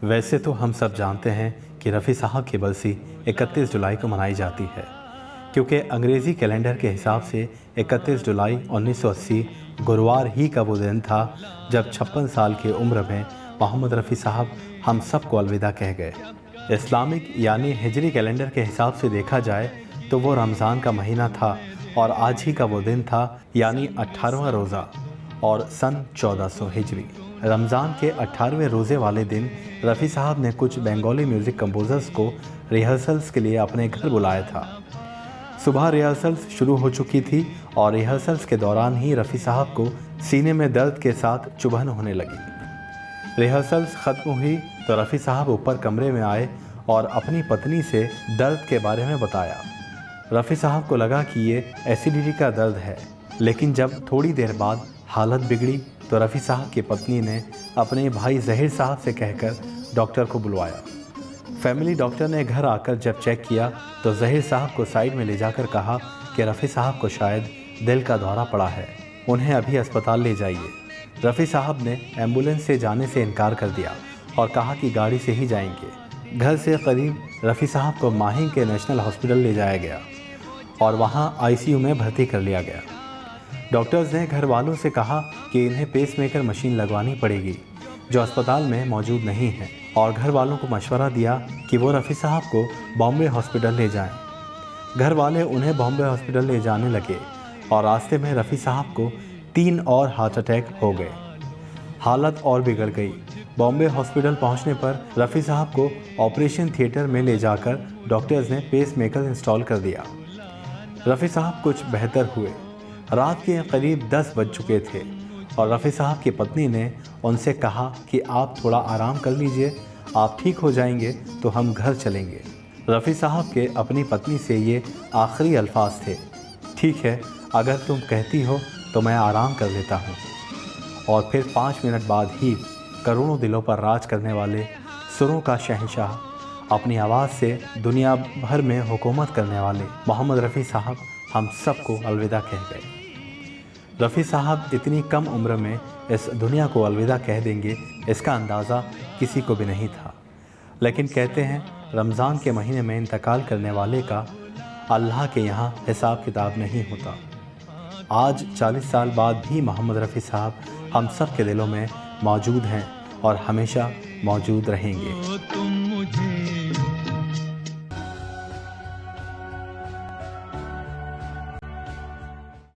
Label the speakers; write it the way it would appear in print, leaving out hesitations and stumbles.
Speaker 1: वैसे तो हम सब जानते हैं कि रफ़ी साहब की बरसी 31 जुलाई को मनाई जाती है, क्योंकि अंग्रेज़ी कैलेंडर के हिसाब से 31 जुलाई 1980 गुरुवार ही का वो दिन था जब 56 साल की उम्र में मोहम्मद रफ़ी साहब हम सबको अलविदा कह गए। इस्लामिक यानी हिजरी कैलेंडर के हिसाब से देखा जाए तो वो रमज़ान का महीना था और आज ही का वो दिन था, यानी 18वां रोज़ा और सन 1400 हिजरी। रमज़ान के 18वें रोज़े वाले दिन रफ़ी साहब ने कुछ बंगाली म्यूज़िक कंपोज़र्स को रिहर्सल्स के लिए अपने घर बुलाया था। सुबह रिहर्सल्स शुरू हो चुकी थी और रिहर्सल्स के दौरान ही रफ़ी साहब को सीने में दर्द के साथ चुभन होने लगी। रिहर्सल्स ख़त्म हुई तो रफ़ी साहब ऊपर कमरे में आए और अपनी पत्नी से दर्द के बारे में बताया। रफ़ी साहब को लगा कि ये एसिडिटी का दर्द है, लेकिन जब थोड़ी देर बाद हालत बिगड़ी तो रफ़ी साहब की पत्नी ने अपने भाई ज़हीर साहब से कहकर डॉक्टर को बुलवाया। फैमिली डॉक्टर ने घर आकर जब चेक किया तो ज़हीर साहब को साइड में ले जाकर कहा कि रफ़ी साहब को शायद दिल का दौरा पड़ा है, उन्हें अभी अस्पताल ले जाइए। रफ़ी साहब ने एम्बुलेंस से जाने से इनकार कर दिया और कहा कि गाड़ी से ही जाएंगे। घर से करीब रफ़ी साहब को माहिम के नेशनल हॉस्पिटल ले जाया गया और वहाँ आईसीयू में भर्ती कर लिया गया। डॉक्टर्स ने घर वालों से कहा कि इन्हें पेसमेकर मशीन लगवानी पड़ेगी जो अस्पताल में मौजूद नहीं है, और घर वालों को मशवरा दिया कि वो रफ़ी साहब को बॉम्बे हॉस्पिटल ले जाएं। घर वाले उन्हें बॉम्बे हॉस्पिटल ले जाने लगे और रास्ते में रफ़ी साहब को 3 और हार्ट अटैक हो गए। हालत और बिगड़ गई। बॉम्बे हॉस्पिटल पहुंचने पर रफ़ी साहब को ऑपरेशन थिएटर में ले जाकर डॉक्टर्स ने पेसमेकर इंस्टॉल कर दिया। रफ़ी साहब कुछ बेहतर हुए। रात के करीब 10 बज चुके थे और रफ़ी साहब की पत्नी ने उनसे कहा कि आप थोड़ा आराम कर लीजिए, आप ठीक हो जाएंगे तो हम घर चलेंगे। रफ़ी साहब के अपनी पत्नी से ये आखिरी अल्फाज थे, ठीक है, अगर तुम कहती हो तो मैं आराम कर लेता हूँ। और फिर 5 मिनट बाद ही करोड़ों दिलों पर राज करने वाले सुरों का शहंशाह, अपनी आवाज़ से दुनिया भर में हुकूमत करने वाले मोहम्मद रफ़ी साहब हम सबको अलविदा कह गए। रफ़ी साहब इतनी कम उम्र में इस दुनिया को अलविदा कह देंगे, इसका अंदाज़ा किसी को भी नहीं था। लेकिन कहते हैं रमज़ान के महीने में इंतकाल करने वाले का अल्लाह के यहाँ हिसाब किताब नहीं होता। आज 40 साल बाद भी मोहम्मद रफ़ी साहब हम सब के दिलों में मौजूद हैं और हमेशा मौजूद रहेंगे।